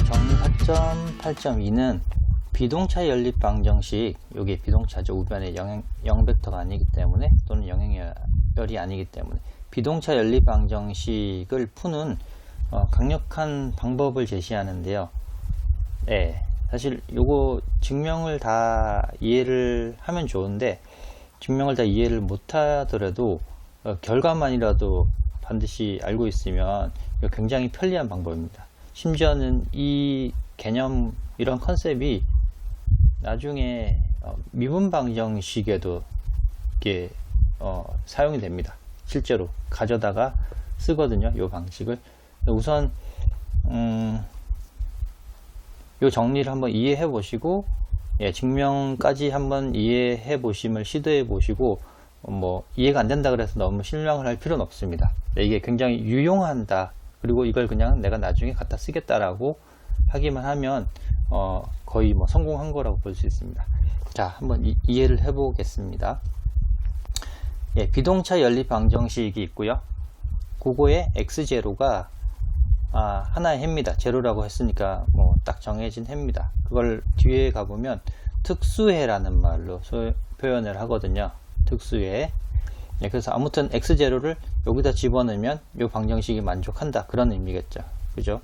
정리 4.8.2는 비동차 연립 방정식, 여기 비동차죠. 우변의 영벡터가 아니기 때문에, 또는 영행열이 아니기 때문에 비동차 연립 방정식을 푸는 강력한 방법을 제시하는데요. 네, 사실 요거 증명을 다 이해를 하면 좋은데, 증명을 다 이해를 못하더라도 결과만이라도 반드시 알고 있으면 굉장히 편리한 방법입니다. 심지어는 이 개념, 이런 컨셉이 나중에 미분 방정식에도 이게 사용이 됩니다. 실제로 가져다가 쓰거든요, 이 방식을. 우선 이 정리를 한번 이해해 보시고, 증명까지 한번 이해해 보심을 시도해 보시고, 이해가 안 된다 그래서 너무 실망을 할 필요는 없습니다. 이게 굉장히 유용한다, 그리고 이걸 그냥 내가 나중에 갖다 쓰겠다라고 하기만 하면 거의 성공한 거라고 볼 수 있습니다. 자, 한번 이해를 해 보겠습니다. 비동차 연립 방정식이 있고요. 그거에 x0가 하나의 해입니다. 제로라고 했으니까 딱 정해진 해입니다. 그걸 뒤에 가보면 특수해라는 말로 표현을 하거든요. 특수해. 그래서 아무튼 x0를 여기다 집어넣으면 이 방정식이 만족한다, 그런 의미겠죠. 그죠?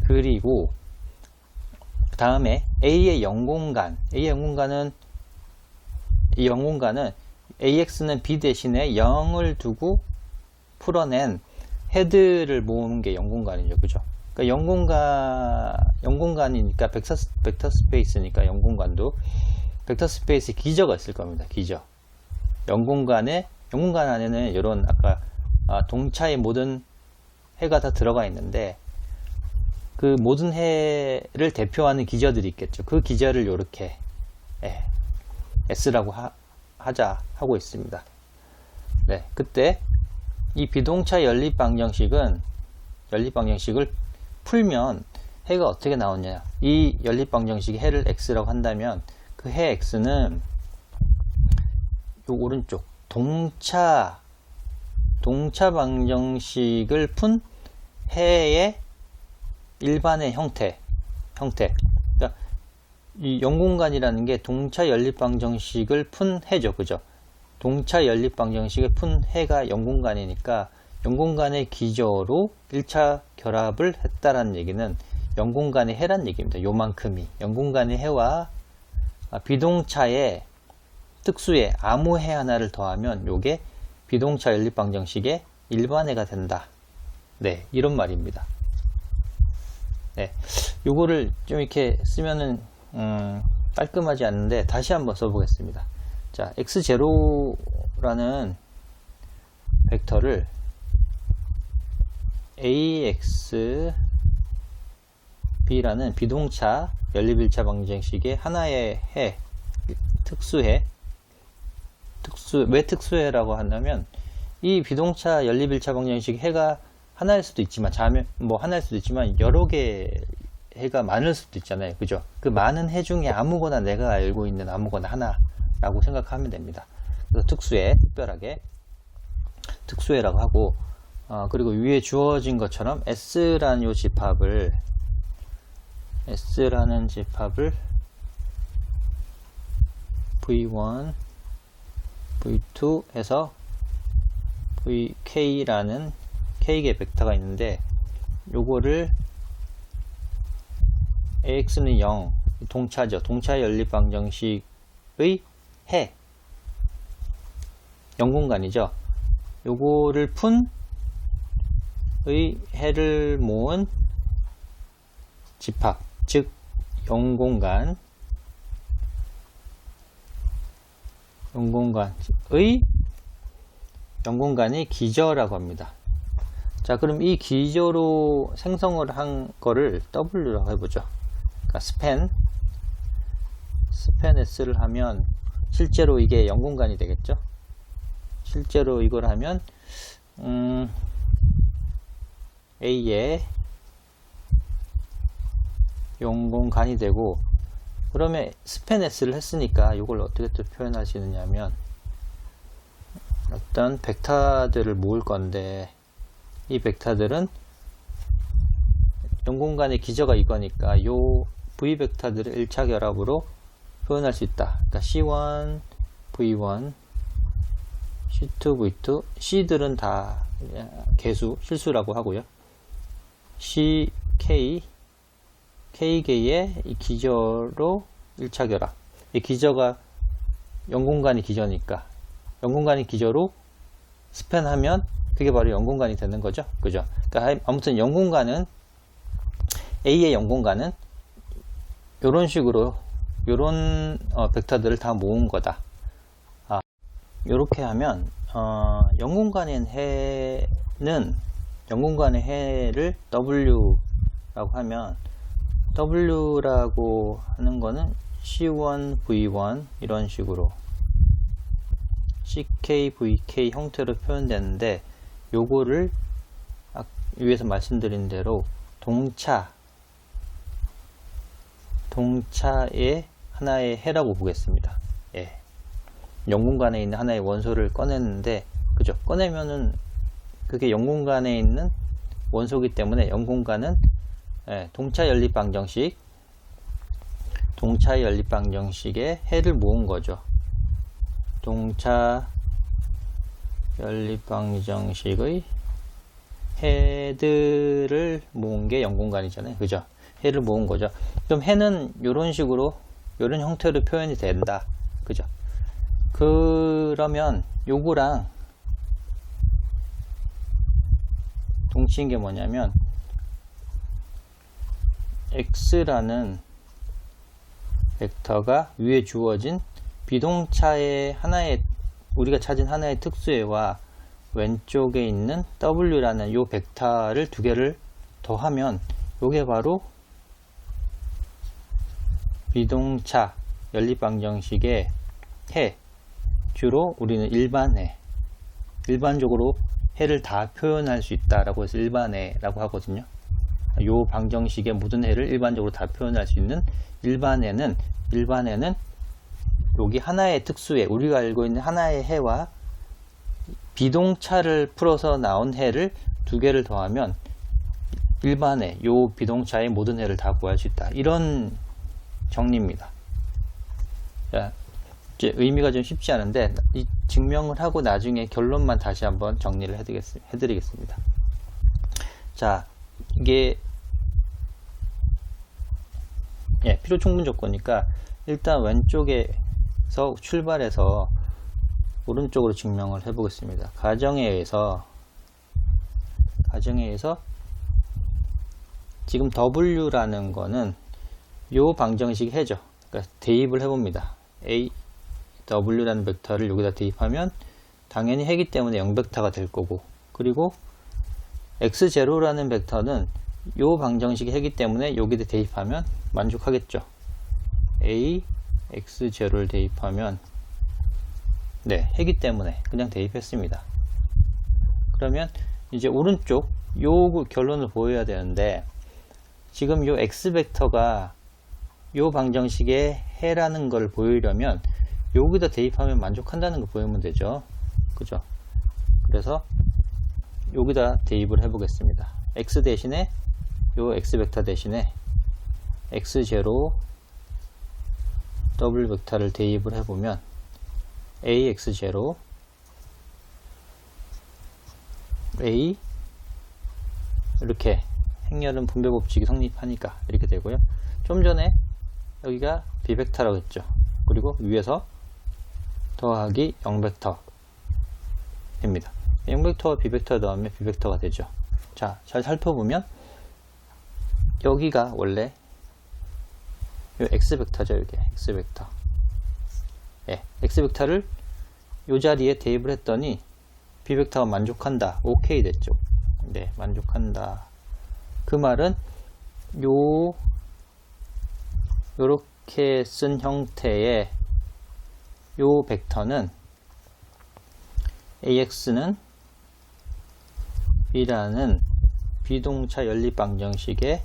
그리고 그 다음에 A의 영공간, 이 영공간은 AX는 B 대신에 0을 두고 풀어낸 헤드를 모으는 게 영공간이죠. 그죠? 그러니까 영공간이니까 벡터 스페이스니까 영공간 스페이스에 기저가 있을 겁니다. 기저. 영공간 안에는 이런 아까 동차의 모든 해가 다 들어가 있는데, 그 모든 해를 대표하는 기저들이 있겠죠. 그 기저를 이렇게 S라고 하고 있습니다. 네, 그때 이 비동차 연립 방정식을 풀면 해가 어떻게 나오냐. 이 연립 방정식의 해를 X라고 한다면 그 해 X는 요 오른쪽 동차 방정식을 푼 해의 일반의 형태. 그러니까 이 영공간이라는 게 동차 연립 방정식을 푼 해죠. 그죠? 동차 연립 방정식을 푼 해가 영공간이니까 영공간의 기저로 1차 결합을 했다라는 얘기는 영공간의 해란 얘기입니다. 요만큼이 영공간의 해와 비동차의 특수해 아무 해 하나를 더하면 요게 비동차 연립 방정식의 일반해가 된다. 네, 이런 말입니다. 네, 요거를 좀 이렇게 쓰면은 깔끔하지 않는데 다시 한번 써보겠습니다. 자, x0라는 벡터를 AXB라는 비동차 연립 1차 방정식의 하나의 해, 특수해. 왜 특수해라고 한다면, 이 비동차 연립 1차 방정식 해가 하나일 수도 있지만, 하나일 수도 있지만 여러 개 해가 많을 수도 있잖아요. 그죠? 그 많은 해 중에 아무거나, 내가 알고 있는 아무거나 하나라고 생각하면 됩니다. 그래서 특수해, 특별하게 특수해라고 하고, 그리고 위에 주어진 것처럼 S라는 집합을 V1, V2 해서 VK라는 K개의 벡터가 있는데, 요거를 AX는 0, 동차죠. 동차 연립 방정식의 해, 영공간이죠. 요거를 푼 의 해를 모은 집합, 즉 영공간의 기저라고 합니다. 자, 그럼 이 기저로 생성을 한 거를 W라고 해보죠. 그러니까 스팬 S를 하면 실제로 이게 영공간이 되겠죠. 실제로 이걸 하면 A의 영공간이 되고, 그러면 스팬 S를 했으니까 이걸 어떻게 또 표현하시느냐 하면 어떤 벡터들을 모을 건데, 이 벡터들은 영공간의 기저가 이거니까 요 V 벡터들을 1차 결합으로 표현할 수 있다. 그러니까 C1, V1, C2, V2, C들은 다 개수, 실수라고 하고요. C, K, K개의 이 기저로 1차 결합. 이 기저가 영공간이 기저니까 영공간이 기저로 스팬하면 그게 바로 영공간이 되는 거죠. 그죠? 그러니까 아무튼 영공간은 A의 영공간은 요런 식으로 요런 벡터들을 다 모은 거다. 요렇게 하면 영공간의 해를 W라고 하면 W라고 하는 거는 C1, V1 이런 식으로 CK, VK 형태로 표현되는데 요거를 위에서 말씀드린 대로 동차의 하나의 해라고 보겠습니다. 예. 영공간에 있는 하나의 원소를 꺼냈는데, 그죠? 꺼내면은 그게 영공간에 있는 원소이기 때문에 영공간은 동차 연립 방정식의 해를 모은 거죠. 동차 연립 방정식의 해들을 모은 게 영공간이잖아요. 그죠? 해를 모은 거죠. 그럼 해는 이런 식으로, 이런 형태로 표현이 된다. 그죠? 그러면 요거랑 동치인 게 뭐냐면 x라는 벡터가 위에 주어진 비동차의 하나의, 우리가 찾은 하나의 특수해와 왼쪽에 있는 w라는 요 벡터를 두 개를 더하면 요게 바로 비동차 연립방정식의 해, 주로 우리는 일반해, 일반적으로 해를 다 표현할 수 있다라고 해서 일반해라고 하거든요. 요 방정식의 모든 해를 일반적으로 다 표현할 수 있는 일반해는 여기 하나의 특수해, 우리가 알고 있는 하나의 해와 비동차를 풀어서 나온 해를 두 개를 더하면 일반해, 요 비동차의 모든 해를 다 구할 수 있다. 이런 정리입니다. 자, 이제 의미가 좀 쉽지 않은데 이 증명을 하고 나중에 결론만 다시 한번 정리를 해드리겠습니다. 자, 이게 필요 충분 조건이니까 일단 왼쪽에서 출발해서 오른쪽으로 증명을 해 보겠습니다. 가정에 의해서 지금 W라는 거는 요 방정식 해죠. 그러니까 대입을 해봅니다. W라는 벡터를 여기다 대입하면 당연히 해기 때문에 0벡터가 될 거고, 그리고 X0라는 벡터는 요 방정식이 해기 때문에 여기다 대입하면 만족하겠죠. X0를 대입하면 해기 때문에 그냥 대입했습니다. 그러면 이제 오른쪽 요 결론을 보여야 되는데, 지금 요 X벡터가 요 방정식의 해라는 걸 보이려면 여기다 대입하면 만족한다는 걸 보이면 되죠. 그죠? 그래서 여기다 대입을 해 보겠습니다. X 대신에 요 X벡터 대신에 X0 W 벡터를 대입을 해보면 AX0 A 이렇게 행렬은 분배 법칙이 성립하니까 이렇게 되고요. 좀 전에 여기가 B벡터라고 했죠. 그리고 위에서 더하기 0벡터 입니다. 0벡터와 B벡터 더하면 B벡터가 되죠. 자, 잘 살펴보면 여기가 원래 요 X벡터죠. 이게 X벡터. X벡터를 요 자리에 대입을 했더니 B벡터가 만족한다. OK 됐죠. 네, 만족한다. 그 말은 요렇게 쓴 형태의 요 벡터는 AX는 B라는 비동차 연립 방정식의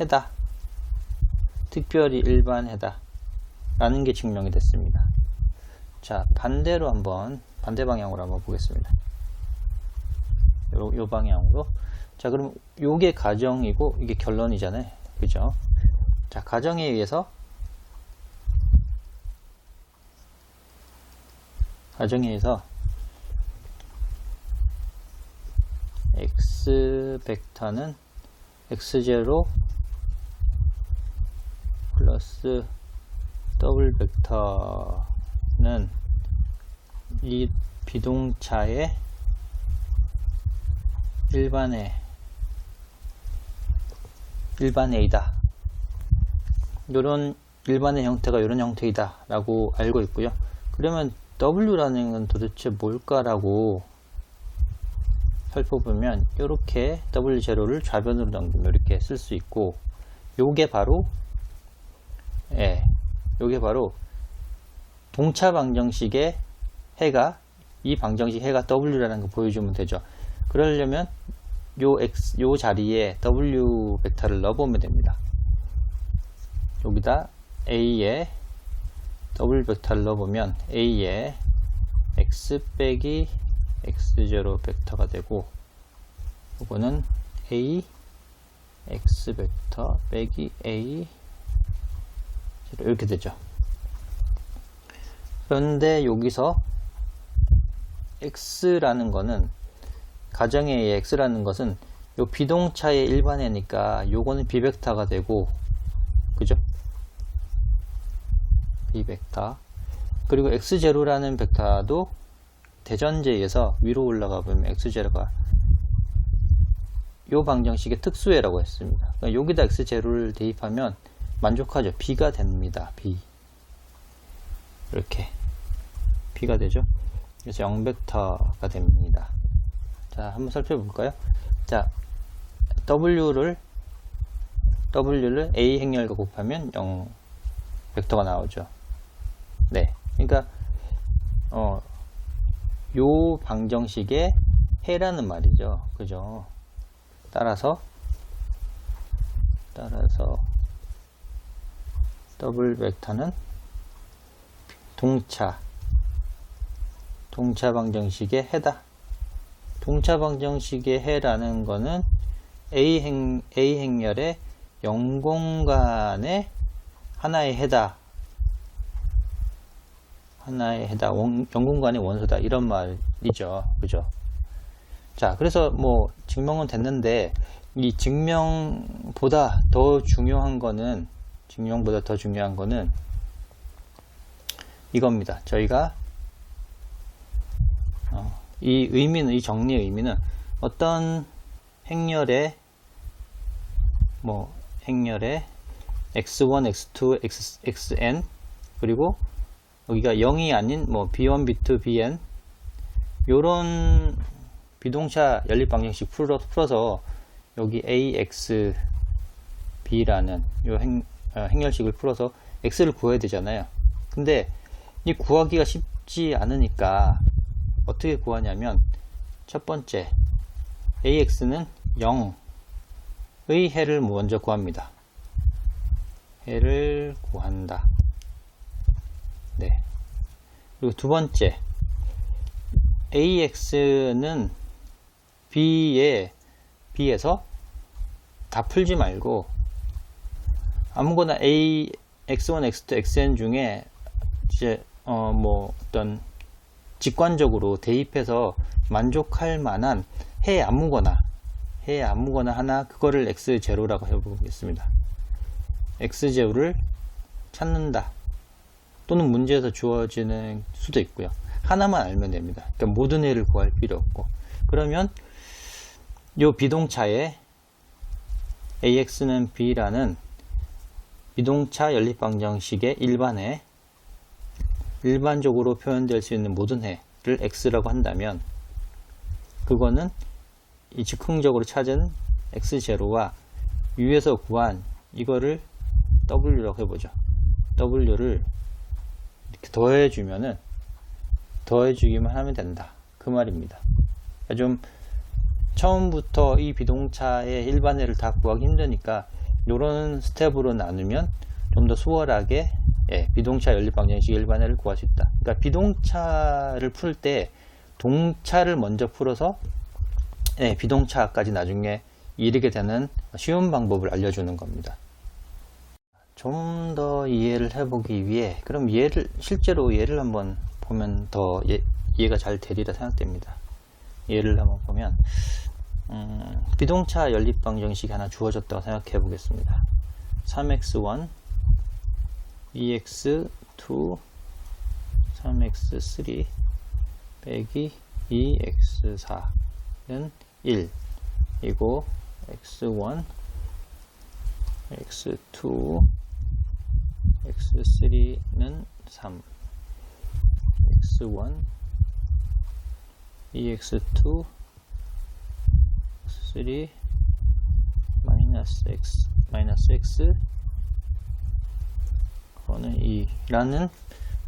해다. 특별히 일반해다. 라는 게 증명이 됐습니다. 자, 반대 방향으로 한번 보겠습니다. 요 방향으로. 자, 그럼 요게 가정이고 이게 결론이잖아요. 그죠? 자, 가정에 의해서 x 벡터는 x0 플러스 더블 벡터는 이 비동차의 일반회이다. 이런 일반의 형태가 이런 형태이다 라고 알고 있고요. 그러면 W라는 건 도대체 뭘까라고 살펴보면 이렇게 W0를 좌변으로 넘기면 이렇게 쓸 수 있고, 요게 바로 동차 방정식의 해가, 이 방정식 해가 W라는 거 보여주면 되죠. 그러려면 요 자리에 W 벡터를 넣어보면 됩니다. 여기다 A에 W 벡터를 넣어보면 A에 X 빼기 X0 벡터가 되고, 요거는 A X 벡터 빼기 A 이렇게 되죠. 그런데 여기서 X라는 거는, 가정에 의해 X라는 것은 요 비동차의 일반회니까 요거는 비벡터가 되고, 그죠? 비벡터. 그리고 X0라는 벡터도 대전제에서 위로 올라가 보면 X0가 요 방정식의 특수해라고 했습니다. 그러니까 여기다 X0를 대입하면 만족하죠. B가 됩니다. B. 이렇게 B가 되죠. 그래서 0벡터가 됩니다. 자, 한번 살펴볼까요? 자, W를 A 행렬과 곱하면 0 벡터가 나오죠. 네. 그러니까 요 방정식의 해라는 말이죠. 그죠? 따라서 더블 벡터는 동차 방정식의 해다. 동차 방정식의 해라는 거는 A 행렬의 0공간의 하나의 해다. 0공간의 원소다. 이런 말이죠. 그죠? 자, 그래서 뭐 증명은 됐는데, 이 증명보다 더 중요한 거는 이겁니다. 저희가 이 정리의 의미는 어떤 행렬의 x1, x2, xn, 그리고 여기가 0이 아닌 b1, b2, bn, 요런 비동차 연립 방정식 풀어서 여기 ax b라는 요 행렬식을 풀어서 x를 구해야 되잖아요. 근데 이 구하기가 쉽지 않으니까 어떻게 구하냐면, 첫 번째 ax는 0의 해를 먼저 구합니다. 해를 구한다. 네. 그리고 두 번째, ax는 b에서 다 풀지 말고 아무거나 a x1, x2, xn 중에 이제 어떤 직관적으로 대입해서 만족할 만한 해 아무거나 하나, 그거를 x0라고 해보겠습니다. x0를 찾는다. 또는 문제에서 주어지는 수도 있고요. 하나만 알면 됩니다. 그러니까 모든 해를 구할 필요 없고. 그러면 이 비동차의 AX는 B라는 비동차 연립방정식의 일반해, 일반적으로 표현될 수 있는 모든 해를 X라고 한다면, 그거는 이 즉흥적으로 찾은 X0와 위에서 구한 이거를 W라고 해보죠. W를 이렇게 더해주기만 하면 된다. 그 말입니다. 좀 처음부터 이 비동차의 일반해를 다 구하기 힘드니까 이런 스텝으로 나누면 좀 더 수월하게 비동차 연립방정식 일반해를 구할 수 있다. 그러니까 비동차를 풀 때 동차를 먼저 풀어서 비동차까지 나중에 이르게 되는 쉬운 방법을 알려주는 겁니다. 좀 더 이해를 해보기 위해 그럼 실제로 예를 한번 보면 더 이해가 잘 되리라 생각됩니다. 예를 한번 보면 비동차 연립 방정식이 하나 주어졌다고 생각해 보겠습니다. 3x1 2x2 3x3 빼기 2x4는 1 이고 x1 x2 x3는 3 x1 2x2 x3 x 그거는 2라는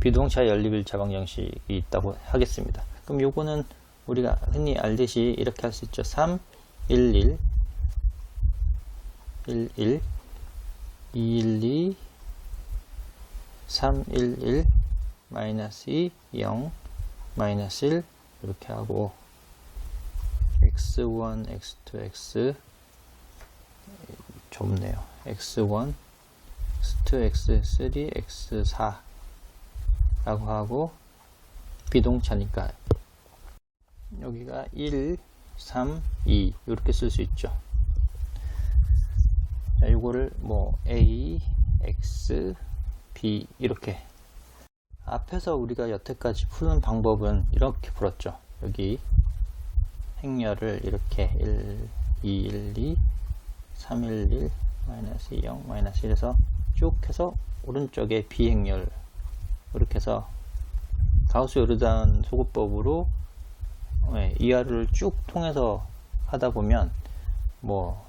비동차 연립일차 방정식이 있다고 하겠습니다. 그럼 요거는 우리가 흔히 알듯이 이렇게 할 수 있죠. 3, 1, 1, 1, 1, 2, 1, 2, 3, 1, 1, 마이너스 2, 0, 마이너스 1 이렇게 하고 x1, x2, x 좁네요. x1, x2, x3, x4 라고 하고 비동차니까 여기가 1, 3, 2 이렇게 쓸 수 있죠. 자, 요거를 뭐 a, x, b 이렇게 앞에서 우리가 여태까지 푸는 방법은 이렇게 풀었죠. 여기 행렬을 이렇게 1, 2, 1, 2, 3, 1, 1, 마이너스 0, 마이너스 1에서 쭉 해서 오른쪽에 비행렬 이렇게 해서 가우스 요르단 소구법으로 이하를 쭉 통해서 하다 보면 뭐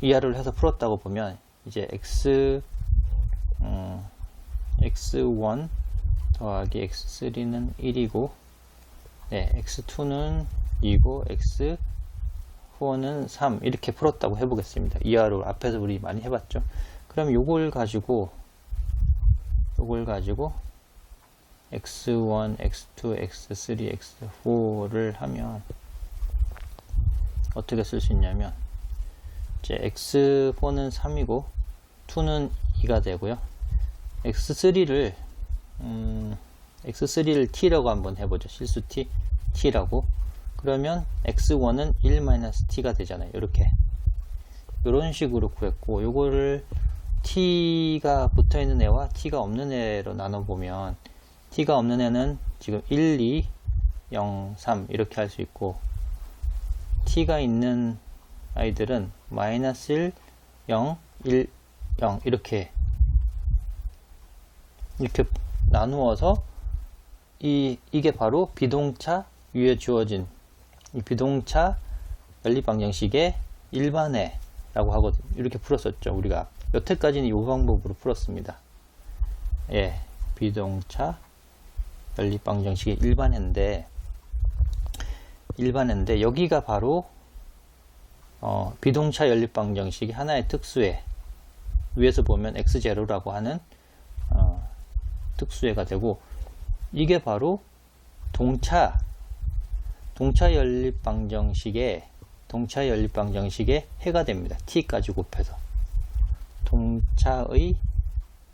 이하를 해서 풀었다고 보면 이제 x1 더하기 x3는 1이고 x2는 2고 x4는 3 이렇게 풀었다고 해보겠습니다. 이하로 앞에서 우리 많이 해봤죠. 그럼 요걸 가지고 x1, x2, x3, x4를 하면 어떻게 쓸 수 있냐면 이제 x4는 3이고 2는 2가 되고요. x3를 t라고 한번 해보죠. 실수 t라고. 그러면 x1은 1-t가 되잖아요. 이렇게 이런 식으로 구했고 요거를 t가 붙어있는 애와 t가 없는 애로 나눠보면 t가 없는 애는 지금 1, 2, 0, 3 이렇게 할 수 있고 t가 있는 아이들은 마이너스 1, 0, 1, 0 이렇게 나누어서 이게 바로 비동차 위에 주어진 이 비동차 연립 방정식의 일반해라고 하거든요. 이렇게 풀었었죠. 우리가 여태까지는 이 방법으로 풀었습니다. 비동차 연립 방정식의 일반해인데 여기가 바로 비동차 연립 방정식의 하나의 특수해 위에서 보면 x0라고 하는 특수해가 되고 이게 바로 동차 연립 방정식의 해가 됩니다. t까지 곱해서 동차의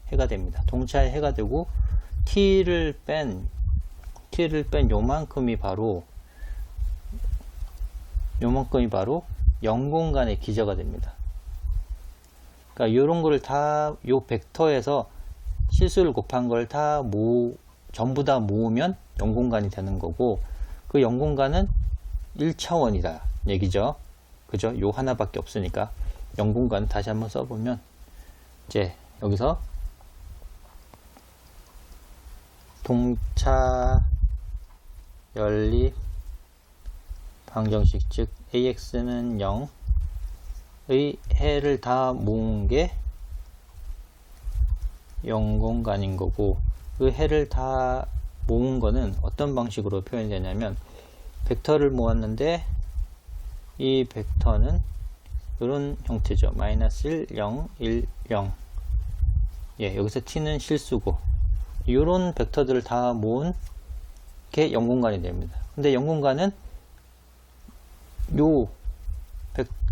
해가 됩니다. 동차의 해가 되고 t를 뺀 요만큼이 바로 0공간의 기저가 됩니다. 그러니까 이런 거를 다 요 벡터에서 실수를 곱한 걸 전부 다 모으면 0공간이 되는 거고 그 0공간은 1차원이다 얘기죠. 그죠? 요 하나밖에 없으니까 0공간 다시 한번 써보면 이제 여기서 동차 연립 방정식 즉 AX는 0의 해를 다 모은 게 0공간인 거고 그 해를 다 모은 거는 어떤 방식으로 표현이 되냐면 벡터를 모았는데 이 벡터는 이런 형태죠. 마이너스 1, 0, 1, 0 여기서 t는 실수고 이런 벡터들을 다 모은 게 0공간이 됩니다. 근데 0공간은 요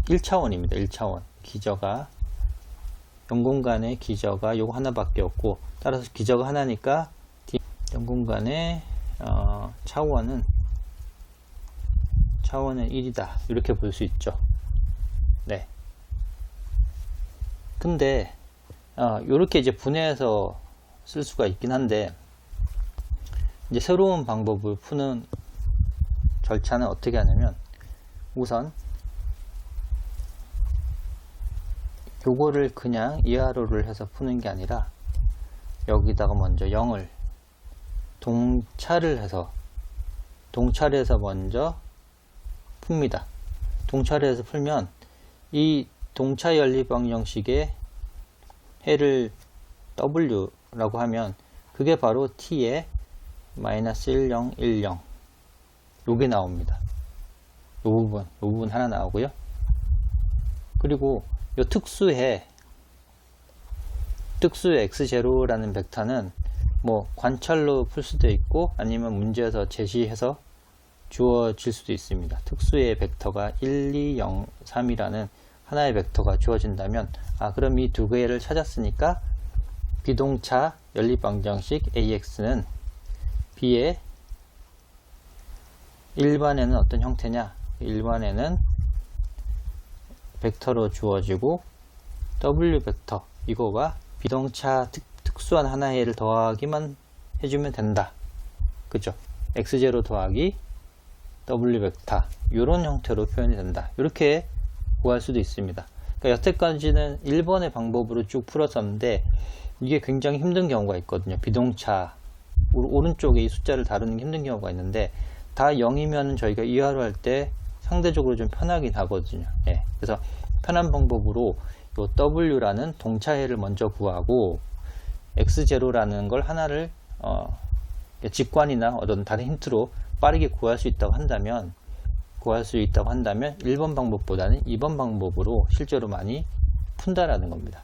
1차원입니다. 1차원. 기저가 0공간의 기저가 요거 하나밖에 없고, 따라서 기저가 하나니까 0공간의 차원은 1이다. 이렇게 볼 수 있죠. 네. 근데 요렇게 이제 분해해서 쓸 수가 있긴 한데, 이제 새로운 방법을 푸는 절차는 어떻게 하냐면, 우선 요거를 그냥 이하로를 해서 푸는 게 아니라 여기다가 먼저 0을 동차를 해서 먼저 풉니다. 동차를 해서 풀면 이 동차 연립 방정식의 해를 W라고 하면 그게 바로 T의 마이너스 10, 10 요게 나옵니다. 요 부분 하나 나오고요. 그리고 요 특수의 x0라는 벡터는 뭐 관찰로 풀 수도 있고 아니면 문제에서 제시해서 주어질 수도 있습니다. 특수의 벡터가 1, 2, 0, 3이라는 하나의 벡터가 주어진다면, 그럼 이 두 개를 찾았으니까 비동차 연립방정식 AX는 B의 일반에는 어떤 형태냐? 일반에는 벡터로 주어지고 W 벡터, 이거가 비동차 특수한 하나의 를 더하기만 해주면 된다. 그죠? X0 더하기 W 벡터, 이런 형태로 표현이 된다. 이렇게 구할 수도 있습니다. 그러니까 여태까지는 1번의 방법으로 쭉 풀었었는데, 이게 굉장히 힘든 경우가 있거든요. 비동차 오른쪽에 이 숫자를 다루는 게 힘든 경우가 있는데, 다 0이면 저희가 이하로 할 때 상대적으로 좀 편하긴 하거든요. 예. 그래서 편한 방법으로 요 W라는 동차해를 먼저 구하고 X0라는 걸 하나를 직관이나 어떤 다른 힌트로 빠르게 구할 수 있다고 한다면 1번 방법보다는 2번 방법으로 실제로 많이 푼다라는 겁니다.